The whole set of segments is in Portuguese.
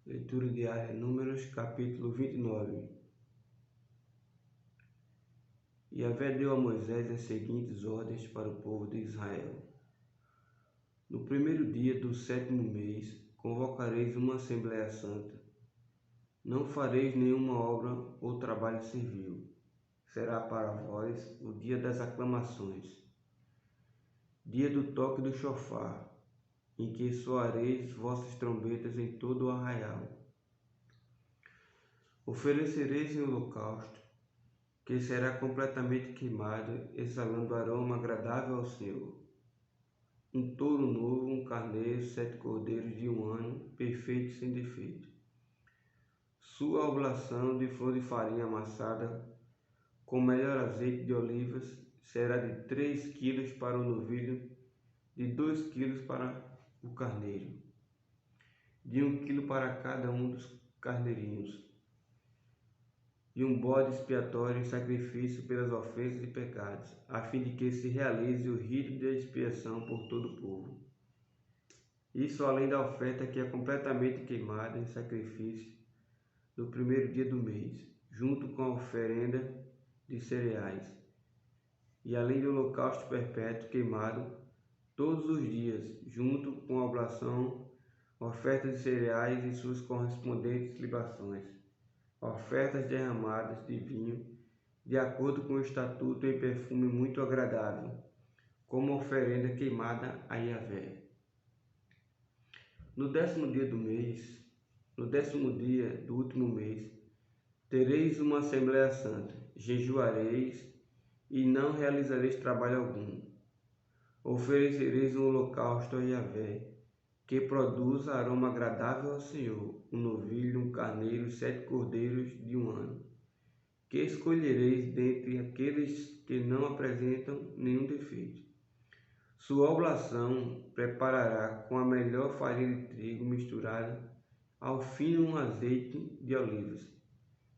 Leitura diária, Números, capítulo 29. Yahvé deu a Moisés as seguintes ordens para o povo de Israel. No primeiro dia do 7º mês, convocareis uma Assembleia Santa. Não fareis nenhuma obra ou trabalho servil. Será para vós o dia das aclamações, dia do toque do chofar, em que soareis vossas trombetas em todo o arraial. Oferecereis em holocausto, que será completamente queimado, exalando aroma agradável ao Senhor. Um touro novo, um carneiro, 7 cordeiros de 1 ano, perfeitos sem defeito. Sua oblação de flor de farinha amassada, com melhor azeite de olivas, será de 3 quilos para o novilho, de 2 quilos para o carneiro, de 1 quilo para cada um dos carneirinhos, e um bode expiatório em sacrifício pelas ofensas e pecados, a fim de que se realize o rito de expiação por todo o povo. Isso além da oferta que é completamente queimada em sacrifício do primeiro dia do mês, junto com a oferenda de cereais, e além do holocausto perpétuo queimado todos os dias, junto com a oblação, oferta de cereais e suas correspondentes libações, ofertas derramadas de vinho, de acordo com o estatuto em perfume muito agradável, como oferenda queimada a Yahvé. No 10º dia do mês, no 10º dia do último mês, tereis uma Assembleia Santa, jejuareis e não realizareis trabalho algum. Oferecereis um holocausto a Yahvé, que produza aroma agradável ao Senhor, um novilho, um carneiro, 7 cordeiros de 1 ano, que escolhereis dentre aqueles que não apresentam nenhum defeito. Sua oblação preparará com a melhor farinha de trigo misturada ao fino azeite de olivas.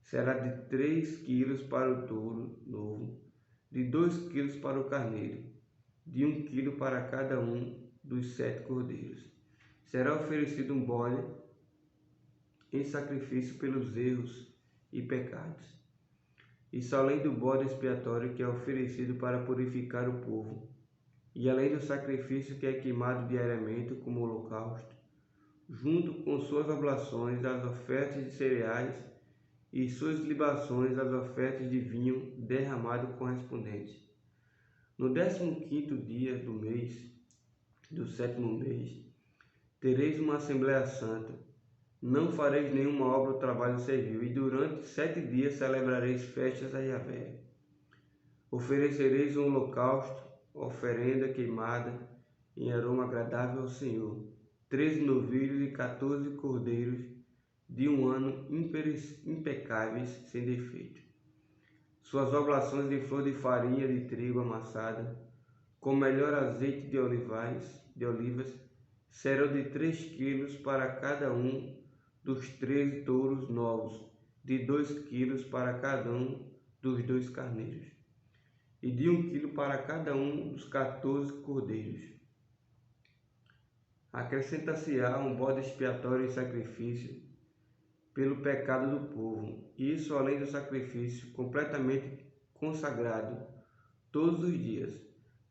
Será de 3 quilos para o touro novo, de 2 quilos para o carneiro, de 1 quilo para cada um dos 7 cordeiros. Será oferecido um bode em sacrifício pelos erros e pecados. Isso além do bode expiatório que é oferecido para purificar o povo, e além do sacrifício que é queimado diariamente como holocausto, junto com suas oblações, as ofertas de cereais e suas libações, as ofertas de vinho derramado correspondentes. No 15º dia do mês, do 7º mês, tereis uma Assembleia Santa. Não fareis nenhuma obra ou trabalho servil, e durante 7 dias celebrareis festas a Yahvé. Oferecereis um holocausto, oferenda queimada em aroma agradável ao Senhor, 13 novilhos e 14 cordeiros de 1 ano impecáveis, sem defeito. Suas oblações de flor de farinha de trigo amassada, com melhor azeite de olivas, serão de 3 quilos para cada um dos 13 touros novos, de 2 quilos para cada um dos 2 carneiros, e de 1 quilo para cada um dos 14 cordeiros. Acrescenta-se-á um bode expiatório em sacrifício pelo pecado do povo, isso além do sacrifício completamente consagrado todos os dias,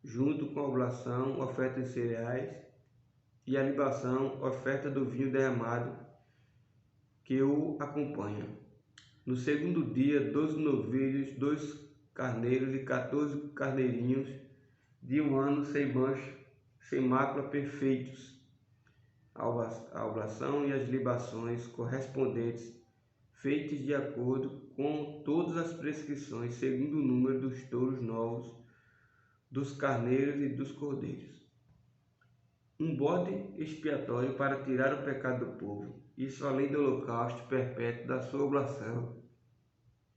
junto com a oblação, oferta de cereais e a libação, oferta do vinho derramado que o acompanha. No 2º dia, 12 novilhos, 2 carneiros e 14 carneirinhos de 1 ano sem mancha, sem mácula, perfeitos. A oblação e as libações correspondentes, feitas de acordo com todas as prescrições, segundo o número dos touros novos, dos carneiros e dos cordeiros. Um bode expiatório para tirar o pecado do povo, isso além do holocausto perpétuo, da sua oblação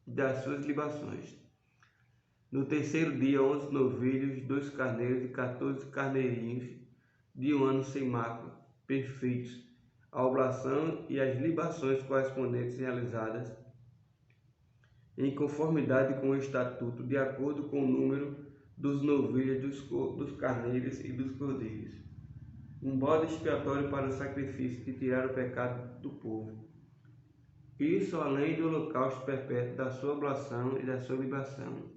e das suas libações. No 3º dia, 11 novilhos, 2 carneiros e 14 carneirinhos de 1 ano sem mácula, perfeitos, a oblação e as libações correspondentes realizadas em conformidade com o estatuto, de acordo com o número dos novilhos, dos carneiros e dos cordeiros. Um bode expiatório para o sacrifício de tirar o pecado do povo, Isso além do holocausto perpétuo, da sua oblação e da sua libação.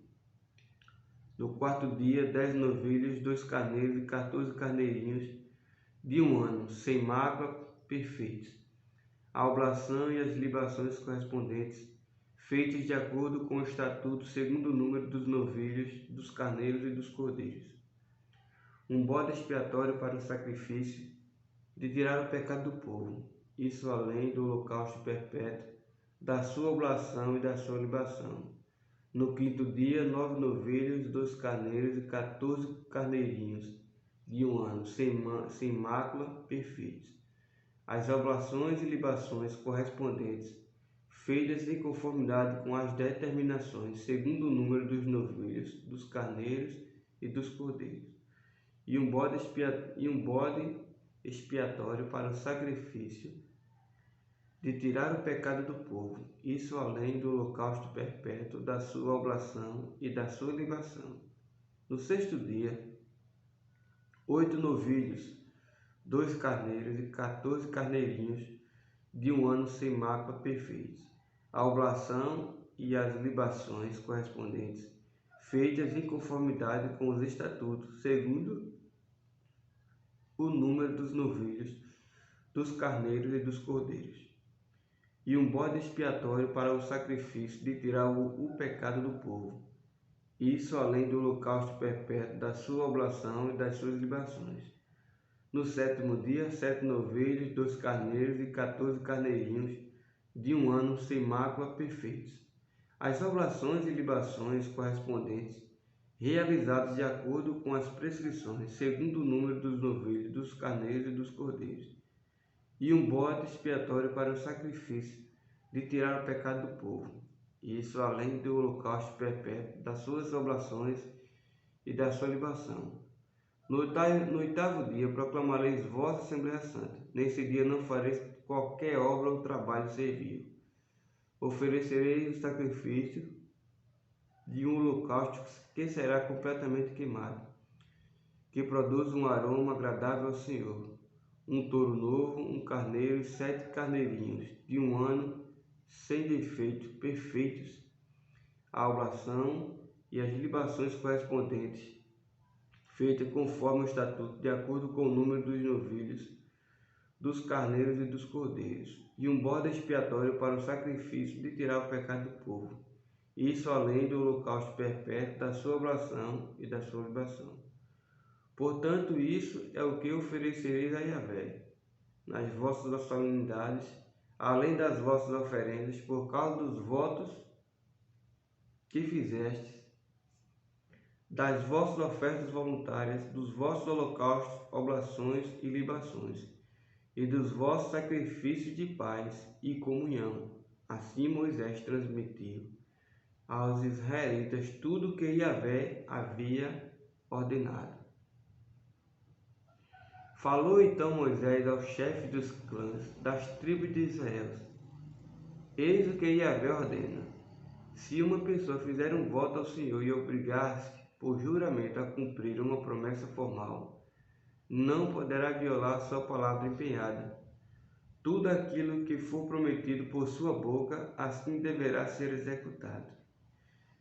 No quarto dia, 10 novilhos, 2 carneiros e 14 carneirinhos de um ano, sem mácula, perfeitos. A oblação e as libações correspondentes, feitas de acordo com o estatuto, segundo o número dos novilhos, dos carneiros e dos cordeiros. Um bode expiatório para o sacrifício de tirar o pecado do povo, isso além do holocausto perpétuo, da sua oblação e da sua libação. No quinto dia, 9 novilhos, 2 carneiros e 14 carneirinhos de um ano, sem mácula, perfeitos. As oblações e libações correspondentes, feitas em conformidade com as determinações, segundo o número dos novilhos, dos carneiros e dos cordeiros. E um bode expiatório para o sacrifício de tirar o pecado do povo, isso além do holocausto perpétuo, da sua oblação e da sua libação. No sexto dia, 8 novilhos, 2 carneiros e 14 carneirinhos de um ano sem mácula, perfeitos. A oblação e as libações correspondentes, feitas em conformidade com os estatutos, segundo o número dos novilhos, dos carneiros e dos cordeiros. E um bode expiatório para o sacrifício de tirar o pecado do povo. Isso além do holocausto perpétuo, da sua oblação e das suas libações. No sétimo dia, 7 novilhos, 2 carneiros e 14 carneirinhos de um ano sem mácula, perfeitos. As oblações e libações correspondentes, realizadas de acordo com as prescrições, segundo o número dos novilhos, dos carneiros e dos cordeiros. E um bode expiatório para o sacrifício de tirar o pecado do povo. Isso além do holocausto perpétuo, das suas oblações e da sua libação. No oitavo dia proclamareis vossa Assembleia Santa. Nesse dia não fareis qualquer obra ou trabalho servil. Oferecereis o sacrifício de um holocausto que será completamente queimado, que produz um aroma agradável ao Senhor. Um touro novo, um carneiro e 7 carneirinhos de um ano, sem defeito, perfeitos. A oblação e as libações correspondentes, feita conforme o estatuto, de acordo com o número dos novilhos, dos carneiros e dos cordeiros, e um bode expiatório para o sacrifício de tirar o pecado do povo, isso além do holocausto perpétuo, da sua oblação e da sua libação. Portanto, isso é o que oferecereis a Yahvé, nas vossas solenidades, além das vossas oferendas, por causa dos votos que fizestes, das vossas ofertas voluntárias, dos vossos holocaustos, oblações e libações, e dos vossos sacrifícios de paz e comunhão. Assim Moisés transmitiu aos israelitas tudo o que Yahvé havia ordenado. Falou então Moisés aos chefes dos clãs das tribos de Israel: Eis o que Yahvé ordena: se uma pessoa fizer um voto ao Senhor e obrigar-se por juramento a cumprir uma promessa formal, não poderá violar sua palavra empenhada. Tudo aquilo que for prometido por sua boca, assim deverá ser executado.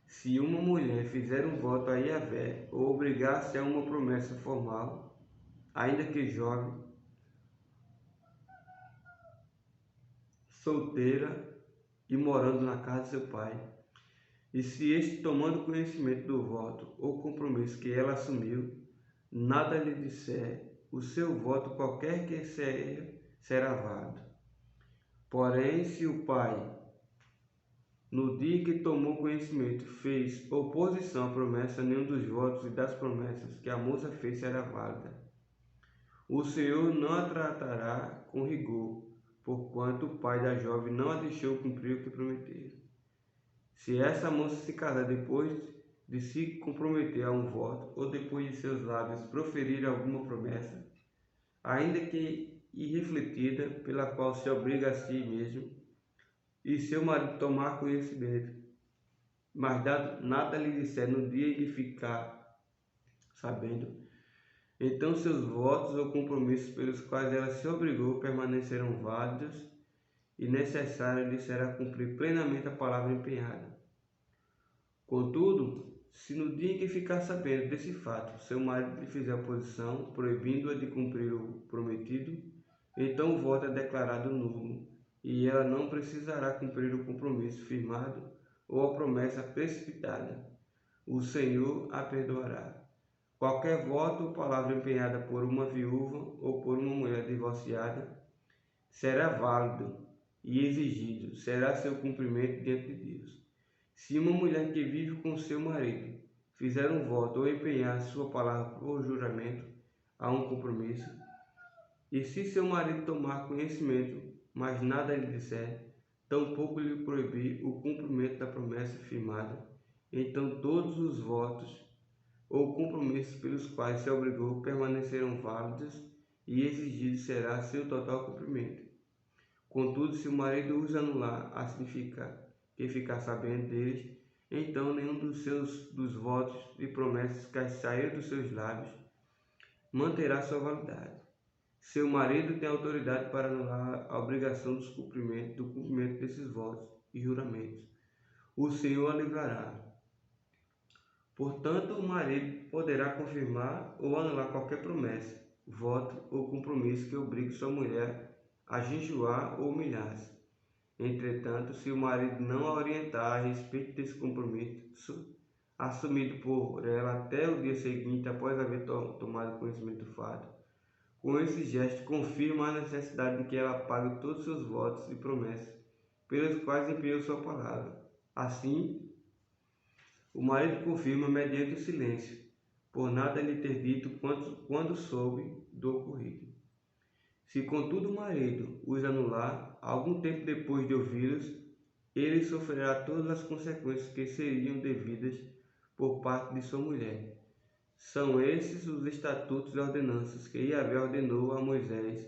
Se uma mulher fizer um voto a Yahvé ou obrigar-se a uma promessa formal, ainda que jovem, solteira e morando na casa de seu pai, e se este, tomando conhecimento do voto ou compromisso que ela assumiu, nada lhe disser, o seu voto, qualquer que seja, será válido. Porém, se o pai, no dia que tomou conhecimento, fez oposição à promessa, nenhum dos votos e das promessas que a moça fez será válida. O Senhor não a tratará com rigor, porquanto o pai da jovem não a deixou cumprir o que prometeu. Se essa moça se casar depois de se comprometer a um voto, ou depois de seus lábios proferir alguma promessa, ainda que irrefletida, pela qual se obriga a si mesmo, e seu marido tomar conhecimento, mas nada lhe disser no dia em que ficar sabendo, então seus votos ou compromissos pelos quais ela se obrigou permanecerão válidos, e necessário lhe será cumprir plenamente a palavra empenhada. Contudo, se no dia em que ficar sabendo desse fato, seu marido lhe fizer oposição, proibindo-a de cumprir o prometido, então o voto é declarado nulo e ela não precisará cumprir o compromisso firmado ou a promessa precipitada. O Senhor a perdoará. Qualquer voto ou palavra empenhada por uma viúva ou por uma mulher divorciada será válido e exigido, será seu cumprimento diante de Deus. Se uma mulher que vive com seu marido fizer um voto ou empenhar sua palavra por juramento a um compromisso, e se seu marido tomar conhecimento, mas nada lhe disser, tampouco lhe proibir o cumprimento da promessa firmada, então todos os votos ou compromissos pelos quais se obrigou permanecerão válidos e exigido será seu total cumprimento. Contudo, se o marido os anular, a significar que ficar sabendo deles, então nenhum dos votos e promessas que saíram dos seus lábios manterá sua validade. Seu marido tem autoridade para anular a obrigação do cumprimento desses votos e juramentos. O Senhor a livrará. Portanto, o marido poderá confirmar ou anular qualquer promessa, voto ou compromisso que obrigue sua mulher a jejuar ou humilhar-se. Entretanto, se o marido não a orientar a respeito desse compromisso, assumido por ela até o dia seguinte após haver tomado conhecimento do fato, com esse gesto confirma a necessidade de que ela pague todos os seus votos e promessas pelos quais empenhou sua palavra. Assim, o marido confirma mediante o silêncio, por nada lhe ter dito quando soube do ocorrido. Se contudo o marido os anular, algum tempo depois de ouvi-los, ele sofrerá todas as consequências que seriam devidas por parte de sua mulher. São esses os estatutos e ordenanças que Yahvé ordenou a Moisés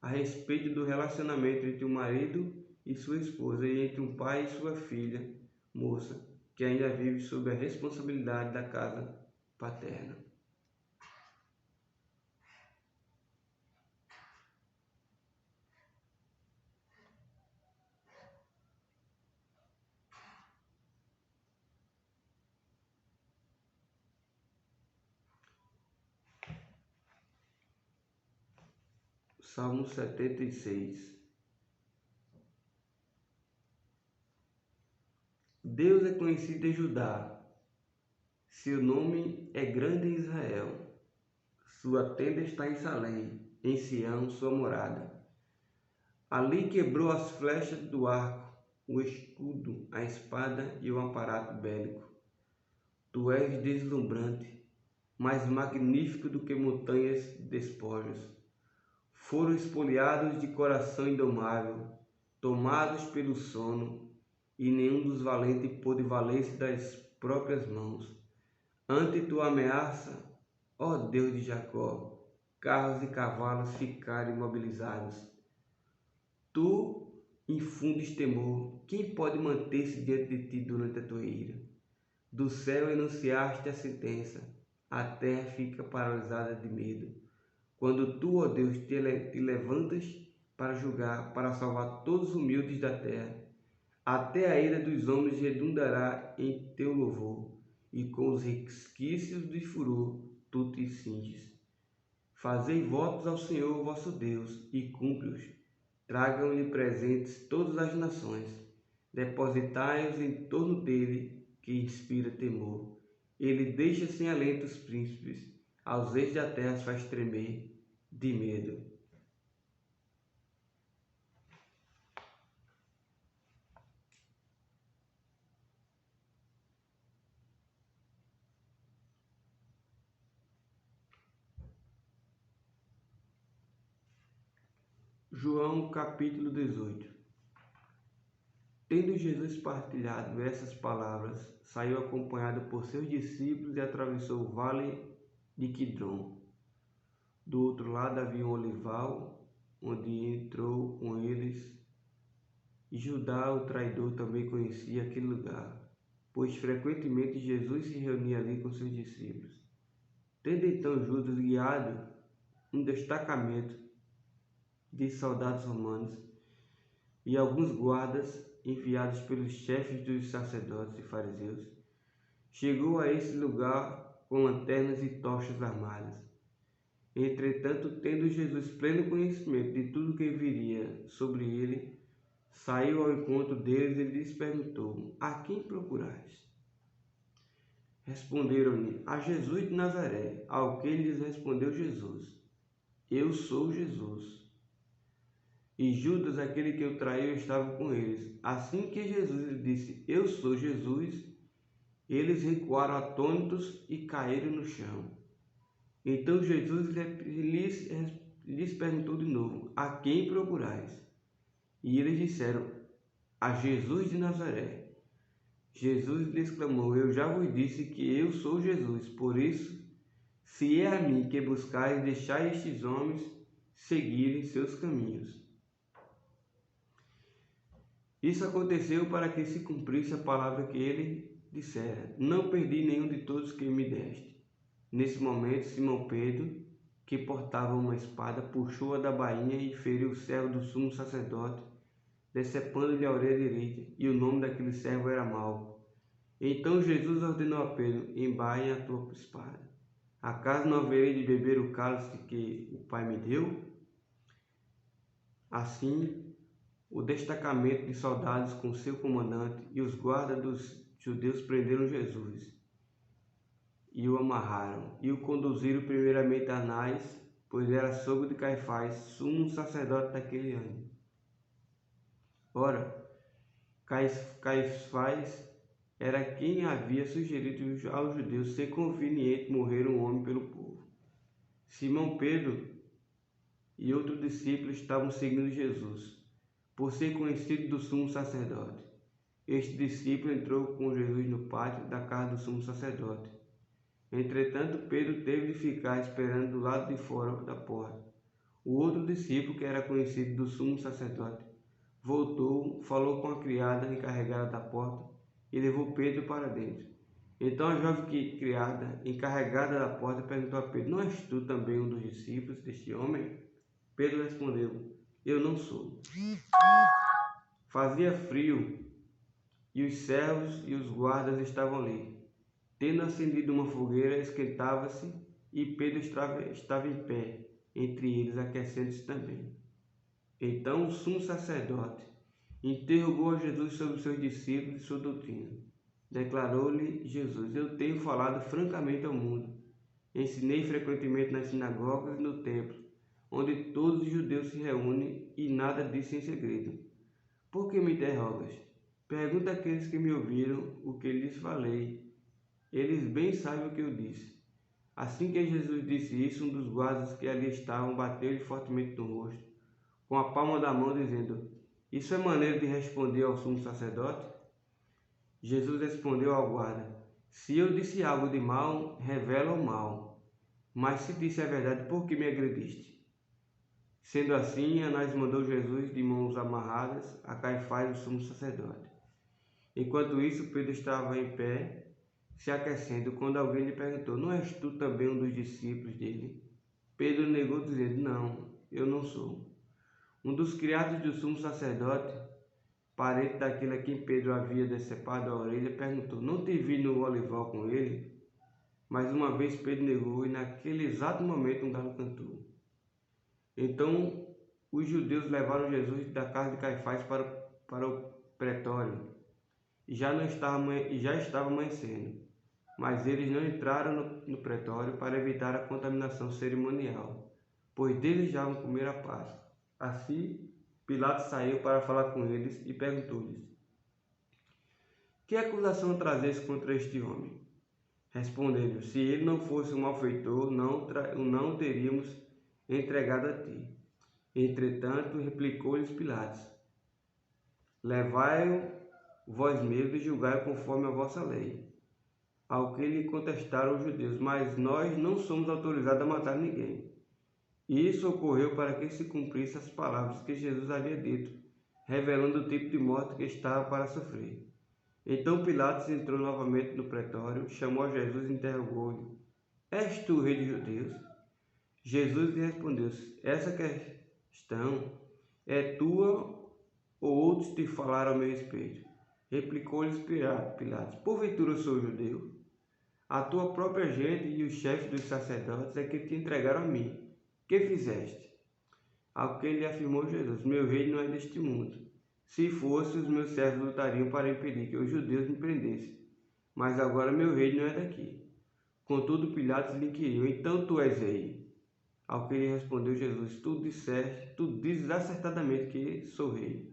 a respeito do relacionamento entre o marido e sua esposa e entre um pai e sua filha, moça, que ainda vive sob a responsabilidade da casa paterna. Salmo 76. Deus é conhecido em Judá, seu nome é grande em Israel. Sua tenda está em Salém, em Sião, sua morada. Ali quebrou as flechas do arco, o escudo, a espada e o aparato bélico. Tu és deslumbrante, mais magnífico do que montanhas de despojos. Foram espoliados de coração indomável, tomados pelo sono, e nenhum dos valentes pôde valer-se das próprias mãos. Ante tua ameaça, ó Deus de Jacó, carros e cavalos ficaram imobilizados. Tu infundes temor, quem pode manter-se diante de ti durante a tua ira? Do céu enunciaste a sentença, a terra fica paralisada de medo. Quando tu, ó Deus, te levantas para julgar, para salvar todos os humildes da terra, até a ira dos homens redundará em teu louvor, e com os resquícios de furor tu te cinges. Fazei votos ao Senhor vosso Deus, e cumpre-os. Tragam-lhe presentes todas as nações. Depositai-os em torno dele, que inspira temor. Ele deixa sem alento os príncipes, aos reis da terra os faz tremer de medo. João capítulo 18. Tendo Jesus partilhado essas palavras, saiu acompanhado por seus discípulos e atravessou o vale de Quidrom. Do outro lado havia um olival, onde entrou com eles, e Judá, o traidor, também conhecia aquele lugar, pois frequentemente Jesus se reunia ali com seus discípulos. Tendo então Judas guiado um destacamento de soldados romanos, e alguns guardas, enviados pelos chefes dos sacerdotes e fariseus, chegou a esse lugar com lanternas e tochas armadas. Entretanto, tendo Jesus pleno conhecimento de tudo que viria sobre ele, saiu ao encontro deles e lhes perguntou: A quem procurais? Responderam-lhe: A Jesus de Nazaré. Ao que lhes respondeu Jesus: Eu sou Jesus. E Judas, aquele que o traiu, estava com eles. Assim que Jesus lhe disse: Eu sou Jesus, eles recuaram atônitos e caíram no chão. Então Jesus lhes perguntou de novo: A quem procurais? E eles disseram: A Jesus de Nazaré. Jesus lhes clamou: Eu já vos disse que eu sou Jesus. Por isso, se é a mim que buscais, deixai estes homens seguirem seus caminhos. Isso aconteceu para que se cumprisse a palavra que ele dissera: Não perdi nenhum de todos que me deste. Nesse momento, Simão Pedro, que portava uma espada, puxou-a da bainha e feriu o servo do sumo sacerdote, decepando-lhe a orelha direita, e o nome daquele servo era Malco. Então Jesus ordenou a Pedro: Embainhe a tua espada. Acaso não haverei de beber o cálice que o Pai me deu? Assim, o destacamento de soldados com seu comandante e os guardas dos judeus prenderam Jesus e o amarraram, e o conduziram primeiramente a Anás, pois era sogro de Caifás, sumo sacerdote daquele ano. Ora, Caifás era quem havia sugerido aos judeus ser conveniente morrer um homem pelo povo. Simão Pedro e outro discípulo estavam seguindo Jesus, por ser conhecido do sumo sacerdote. Este discípulo entrou com Jesus no pátio da casa do sumo sacerdote. Entretanto, Pedro teve de ficar esperando do lado de fora da porta. O outro discípulo, que era conhecido do sumo sacerdote, voltou, falou com a criada encarregada da porta e levou Pedro para dentro. Então a jovem criada encarregada da porta perguntou a Pedro: Não és tu também um dos discípulos deste homem? Pedro respondeu: Eu não sou. Fazia frio e os servos e os guardas estavam ali. Tendo acendido uma fogueira, esquentava-se, e Pedro estava em pé, entre eles, aquecendo-se também. Então o sumo sacerdote interrogou a Jesus sobre seus discípulos e sua doutrina. Declarou-lhe Jesus: Eu tenho falado francamente ao mundo. Ensinei frequentemente nas sinagogas e no templo, onde todos os judeus se reúnem, e nada disse em segredo. Por que me interrogas? Pergunta àqueles que me ouviram o que lhes falei. Eles bem sabem o que eu disse. Assim que Jesus disse isso, um dos guardas que ali estavam bateu-lhe fortemente no rosto, com a palma da mão, dizendo: Isso é maneira de responder ao sumo sacerdote? Jesus respondeu ao guarda: Se eu disse algo de mal, revela o mal. Mas se disse a verdade, por que me agrediste? Sendo assim, Anás mandou Jesus de mãos amarradas a Caifás, o sumo sacerdote. Enquanto isso, Pedro estava em pé, se aquecendo, quando alguém lhe perguntou: Não és tu também um dos discípulos dele? Pedro negou, dizendo: Não, eu não sou. Um dos criados do sumo sacerdote, parente daquele a quem Pedro havia decepado a orelha, perguntou: Não te vi no olival com ele? Mais uma vez Pedro negou, e naquele exato momento um galo cantou. Então os judeus levaram Jesus da casa de Caifás para o pretório, e já estava amanhecendo. Mas eles não entraram no pretório para evitar a contaminação cerimonial, pois desejavam comer a Páscoa. Assim, Pilatos saiu para falar com eles e perguntou-lhes: Que acusação trazes contra este homem? Responderam: Se ele não fosse um malfeitor, não o teríamos entregado a ti. Entretanto, replicou-lhes Pilatos: Levai-o vós mesmos e julgai-o conforme a vossa lei. Ao que lhe contestaram os judeus: Mas nós não somos autorizados a matar ninguém. E isso ocorreu para que se cumprissem as palavras que Jesus havia dito, revelando o tipo de morte que estava para sofrer. Então Pilatos entrou novamente no pretório, chamou a Jesus e interrogou-lhe: És tu o rei dos judeus? Jesus lhe respondeu: Essa questão é tua ou outros te falaram a meu respeito? Replicou-lhes Pilatos: porventura eu sou judeu? A tua própria gente e os chefes dos sacerdotes é que te entregaram a mim. Que fizeste? Ao que lhe afirmou Jesus: meu reino não é deste mundo. Se fosse, os meus servos lutariam para impedir que os judeus me prendessem. Mas agora meu reino não é daqui. Contudo, Pilatos lhe inquiriu: então tu és rei? Ao que lhe respondeu Jesus: tu dizes acertadamente que sou rei.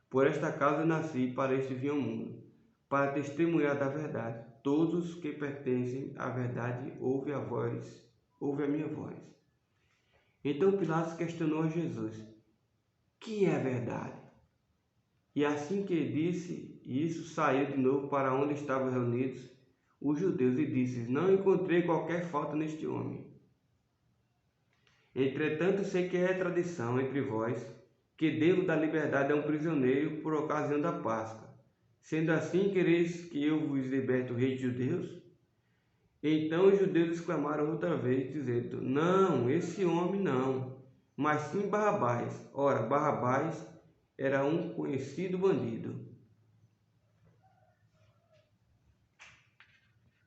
Por esta causa nasci e para este vim ao mundo, para testemunhar da verdade. Todos que pertencem à verdade ouvem a minha voz. Então Pilatos questionou a Jesus: que é a verdade? E assim que disse isso, saiu de novo para onde estavam reunidos os judeus e disse: não encontrei qualquer falta neste homem. Entretanto, sei que é tradição entre vós que devo dar liberdade a um prisioneiro por ocasião da Páscoa. Sendo assim, quereis que eu vos liberte o rei dos judeus? Então os judeus exclamaram outra vez, dizendo: não, esse homem não, mas sim Barrabás. Ora, Barrabás era um conhecido bandido.